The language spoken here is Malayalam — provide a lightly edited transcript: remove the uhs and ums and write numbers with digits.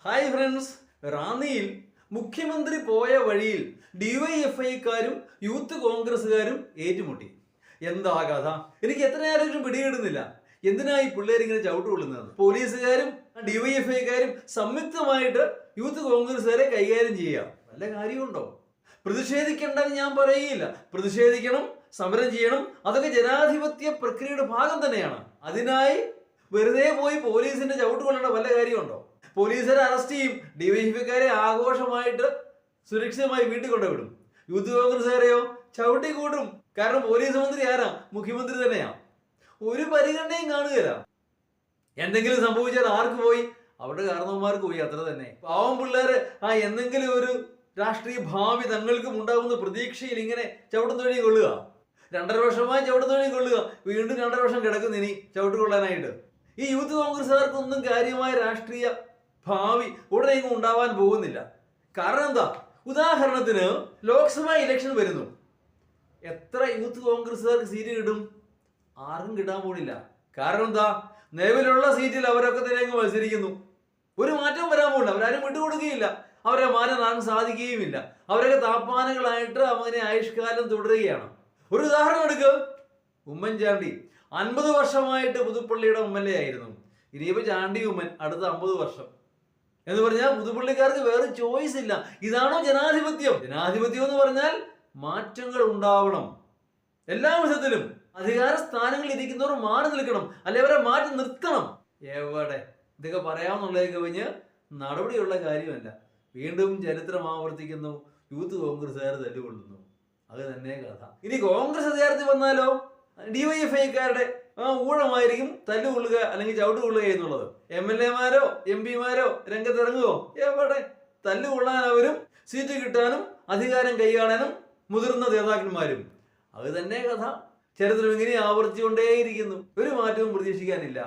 ഹായ് ഫ്രണ്ട്സ്, റാന്നിയിൽ മുഖ്യമന്ത്രി പോയ വഴിയിൽ ഡിവൈഎഫ്ഐക്കാരും യൂത്ത് കോൺഗ്രസ്സുകാരും ഏറ്റുമുട്ടി. എന്താ കഥ? എനിക്ക് എത്രയാലും പിടികിടുന്നില്ല. എന്തിനാ ഈ പിള്ളേരിങ്ങനെ ചവിട്ടുകൊള്ളുന്നത്? പോലീസുകാരും ഡിവൈഎഫ്ഐക്കാരും സംയുക്തമായിട്ട് യൂത്ത് കോൺഗ്രസ്സുകാരെ കൈകാര്യം ചെയ്യുക വല്ല കാര്യമുണ്ടോ? പ്രതിഷേധിക്കേണ്ടെന്ന് ഞാൻ പറയുകയില്ല. പ്രതിഷേധിക്കണം, സമരം ചെയ്യണം, അതൊക്കെ ജനാധിപത്യ പ്രക്രിയയുടെ ഭാഗം തന്നെയാണ്. അതിനായി വെറുതെ പോയി പോലീസിന്റെ ചവിട്ടുകൊള്ളേണ്ട വല്ല കാര്യമുണ്ടോ? പോലീസുകാരെ അറസ്റ്റ് ചെയ്യും, ഡിവൈഎഫ്ഐക്കാരെ ആഘോഷമായിട്ട് സുരക്ഷിതമായി വീട്ടിൽ കൊണ്ടുവിടും. യൂത്ത് കോൺഗ്രസ്സുകാരെയോ ചവിട്ടി കൂട്ടും. കാരണം പോലീസ് മന്ത്രി ആരാ? മുഖ്യമന്ത്രി തന്നെയാ. ഒരു പരിഗണനയും കാണുകയില്ല. എന്തെങ്കിലും സംഭവിച്ചാൽ ആർക്ക് പോയി? അവരുടെ കാരണവന്മാർക്ക് പോയി, അത്ര തന്നെ. പാവം പിള്ളേര് എന്തെങ്കിലും ഒരു രാഷ്ട്രീയ ഭാവി തങ്ങൾക്കും ഉണ്ടാകുന്ന പ്രതീക്ഷയിൽ ഇങ്ങനെ ചവിട്ടും തൊഴി കൊള്ളുക. 2.5 വർഷമായി ചവിട്ടും തൊഴി കൊള്ളുക. വീണ്ടും 2.5 വർഷം കിടക്കുന്നു ഇനി ചവിട്ട് കൊള്ളാനായിട്ട്. ഈ യൂത്ത് കോൺഗ്രസ്സുകാർക്കൊന്നും കാര്യമായ രാഷ്ട്രീയ ഭാവി ഉടനെയൊന്നും ഉണ്ടാവാൻ പോകുന്നില്ല. കാരണം എന്താ? ഉദാഹരണത്തിന് ലോക്സഭാ ഇലക്ഷൻ വരുന്നു. എത്ര യൂത്ത് കോൺഗ്രസ്സുകാർക്ക് സീറ്റ് കിട്ടും? ആർക്കും കിട്ടാൻ പോണില്ല. കാരണം എന്താ? നിലവിലുള്ള സീറ്റിൽ അവരൊക്കെ തന്നെ മത്സരിക്കുന്നു. ഒരു മാറ്റവും വരാൻ പോകില്ല. അവരാരും വിട്ടുകൊടുക്കുകയില്ല. അവരെ മാറ്റാൻ സാധിക്കുകയുമില്ല. അവരൊക്കെ താപ്പാനകളായിട്ട് അങ്ങനെ ആയുഷ്കാലം തുടരുകയാണ്. ഒരു ഉദാഹരണം എടുക്കുക. ഉമ്മൻചാണ്ടി 50 വർഷമായിട്ട് പുതുപ്പള്ളിയുടെ MLA ആയിരുന്നു. ഇനിയിപ്പോ ചാണ്ടി ഉമ്മൻ അടുത്ത 50 വർഷം എന്ന് പറഞ്ഞാൽ പുതുപ്പള്ളിക്കാർക്ക് വേറെ ചോയ്സ് ഇല്ല. ഇതാണോ ജനാധിപത്യം? ജനാധിപത്യം എന്ന് പറഞ്ഞാൽ മാറ്റങ്ങൾ ഉണ്ടാവണം. എല്ലാ വിധത്തിലും അധികാര സ്ഥാനങ്ങളിൽ ഇരിക്കുന്നവർ മാറി നിൽക്കണം, അല്ലെ അവരെ മാറ്റി നിർത്തണം. എവിടെ? ഇതൊക്കെ പറയാമെന്നുള്ളത് കവിഞ്ഞ് നടപടിയുള്ള കാര്യമല്ല. വീണ്ടും ചരിത്രം ആവർത്തിക്കുന്നു. യൂത്ത് കോൺഗ്രസ്സുകാർ തല്ലുകൊള്ളുന്നു. അത് തന്നെ കഥ. ഇനി കോൺഗ്രസ് അധികാരത്തിൽ വന്നാലോ ഡിവൈഎഫ്ഐക്കാരുടെ ഊഴമായിരിക്കും തല്ലുകൊള്ളുക അല്ലെങ്കിൽ ചവിട്ടുകൊള്ളുക എന്നുള്ളത്. MLA-മാരോ MP-മാരോ രംഗത്തിറങ്ങുമോ? എവിടെ? തല്ലുകൊള്ളാൻ അവരും സീറ്റ് കിട്ടാനും അധികാരം കൈകാണാനും മുതിർന്ന നേതാക്കന്മാരും. അത് തന്നെ കഥ. ചരിത്രം ഇങ്ങനെ ആവർത്തിച്ചുകൊണ്ടേയിരിക്കുന്നു. ഒരു മാറ്റവും പ്രതീക്ഷിക്കാനില്ല.